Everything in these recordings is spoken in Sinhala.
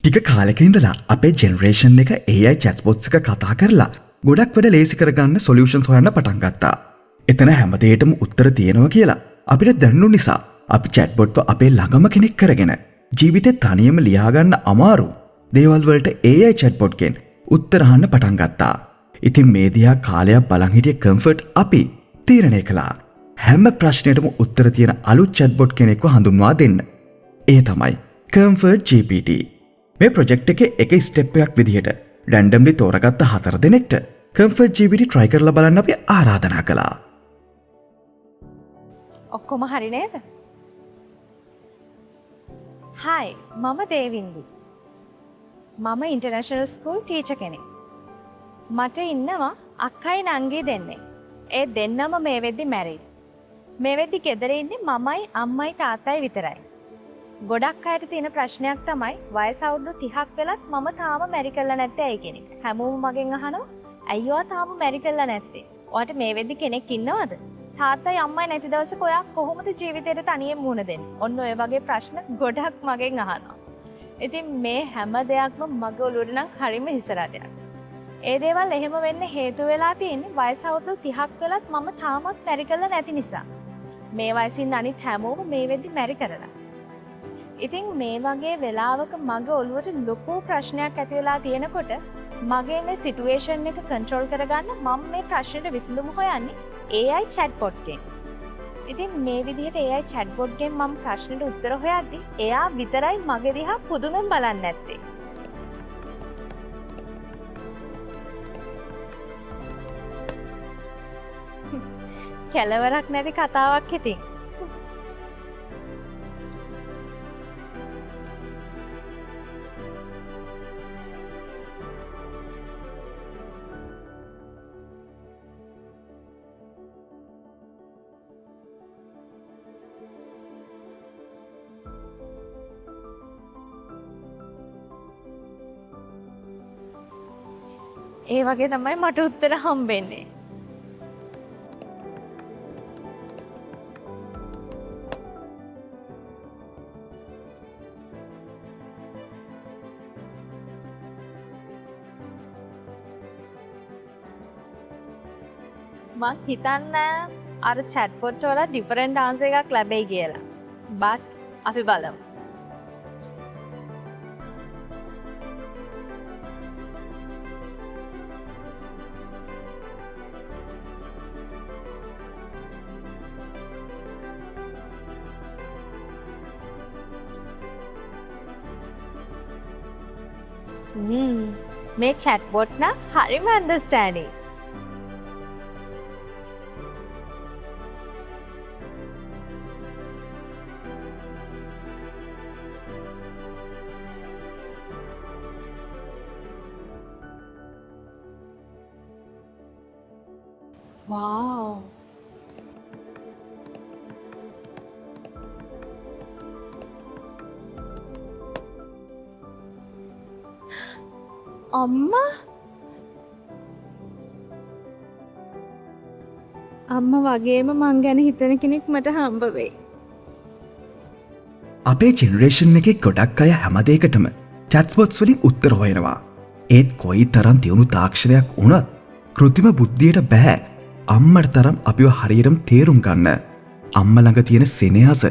ටික කාලෙක ඉඳලා අපේ ජෙනරේෂන් එක AI chatbots එක කතා කරලා ගොඩක් වැඩ ලේසි කරගන්න සොලියුෂන්ස් හොයන්න පටන් ගත්තා. එතන හැමදේටම උත්තර තියෙනවා කියලා අපිට දැනුණු නිසා අපි chatbotව අපේ ළඟම කෙනෙක් කරගෙන ජීවිතේ තනියම ලියාගන්න අමාරු දේවල් වලට AI chatbot ගෙන් උත්තර අහන්න පටන් ගත්තා. ඉතින් මේ දිහා කාලයක් බලන් හිටිය කම්ෆර්ට් අපි තීරණය කළා හැම ප්‍රශ්නෙටම උත්තර තියෙන අලුත් chatbot කෙනෙක්ව හඳුන්වා දෙන්න. ඒ තමයි කම්ෆර්ට් GPT. මේ ප්‍රොජෙක්ට් එකේ එක ස්ටෙප් එකක් විදිහට රැන්ඩම්ලි තෝරගත්ත 4 දෙනෙක්ට කම්ෆර්ට් GPT try කරලා බලන්න අපි ආරාධනා කළා. ඔක්කොම හරි නේද? Hi, මම දේවින්දි. මම ඉන්ටර්නැෂනල් ස්කූල් ටීචර් කෙනෙක්. මට ඉන්නවා අක්කයි නංගි දෙන්නේ. ඒ දෙන්නම මේ වෙද්දි මැරිඩ්. මේ වෙද්දි ගෙදර ඉන්නේ මමයි අම්මයි තාත්තයි විතරයි. ගොඩක් අයට තියෙන ප්‍රශ්නයක් තමයි වයස අවුරුදු 30ක් වෙලත් මම තාම මැරි කරලා නැත්තේ ඇයි කියන එක. හැමෝම මගෙන් අහනවා අයියෝ තාම මැරි කරලා නැත්තේ. ඔයාට මේ වෙද්දි කෙනෙක් ඉන්නවද? තාත්තයි අම්මයි නැති දවසක ඔයා කොහොමද ජීවිතේට තනියෙන් මුහුණ දෙන්නේ? ඔන්න ඔය වගේ ප්‍රශ්න ගොඩක් මගෙන් අහනවා. ඉතින් මේ හැම දෙයක්ම මගේ ඔළුවට නම් හරිම හිසරදයක්. ඒ දේවල් එහෙම වෙන්න හේතු වෙලා තියෙන්නේ වයස අවුරුදු 30ක් වෙලත් මම තාමත් මැරි කරලා නැති නිසා. මේ වයසින් අනිත් හැමෝම මේ වෙද්දි මැරි කරලා. ඉතින් මේ වගේ වෙලාවක මගේ ඔළුවට ලොකු ප්‍රශ්නයක් ඇති වෙලා තියෙනකොට මගේ මේ සිටුේෂන් එක කන්ට්‍රෝල් කරගන්න මම මේ ප්‍රශ්නෙට විසඳුම හොයන්නේ AI chatbot ගෙන්. ඉතින් මේ විදිහට AI chatbot ගෙන් මම ප්‍රශ්නෙට උත්තර හොයද්දි එයා විතරයි මගේ දිහා පුදුමෙන් බලන්නේ නැත්තේ. කෙලවරක් නැති කතාවක් ඉතින්. ඒ වගේ තමයි මට උත්තර හම්බෙන්නේ. මං හිතන්නේ අර chatbot වල different answer එකක් ලැබෙයි කියලා. but අපි බලමු. මේ chatbot නම් හරිම understanding. Wow. අම්මා වගේම මං ගැන හිතන කෙනෙක් මට හම්බ වෙයි. අපේ ජෙනරේෂන් එකේ ගොඩක් අය හැම දෙයකටම chatbots වලින් උත්තර හොයනවා. ඒත් කොයි තරම් දියුණු තාක්ෂණයක් වුණත් කෘත්‍රිම බුද්ධියට බෑ අම්මට තරම් අපිව හරියටම තේරුම් ගන්න. අම්මා ළඟ තියෙන සෙනෙහස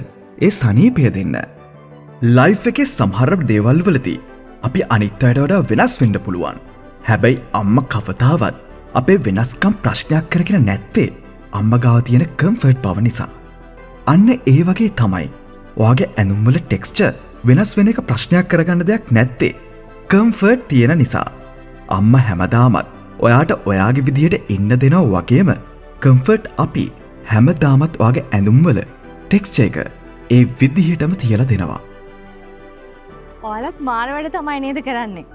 ඒ සනීපය දෙන්න. ලයිෆ් එකේ සමහර දේවල් වලදී අපි අනිත් අයට වඩා වෙනස් වෙන්න පුළුවන්. හැබැයි අම්මා කවදාවත් අපේ වෙනස්කම් ප්‍රශ්නයක් කරගෙන නැත්තේ අම්මා ගාව තියෙන කම්ෆර්ට් බව නිසා. අන්න ඒ වගේ තමයි ඔයාගේ ඇඳුම් වල ටෙක්ස්චර් වෙනස් වෙන එක ප්‍රශ්නයක් කරගන්න දෙයක් නැත්තේ කම්ෆර්ට් තියෙන නිසා. අම්මා හැමදාමත් ඔයාට ඔයාගේ විදිහට ඉන්න දෙනවා වගේම කම්ෆර්ට් අපි හැමදාමත් ඔයාගේ ඇඳුම් වල ටෙක්ස්චර් එක ඒ විදිහටම තියලා දෙනවා. ඔයාලත් මාර වැඩ තමයි නේද කරන්නේ?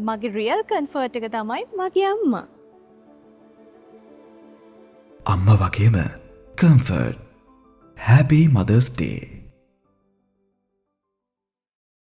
මගේ රියල් කම්ෆර්ට් එක තමයි මගේ අම්මා. අම්මා වගේම කම්ෆර්ට්. Happy Mother's Day.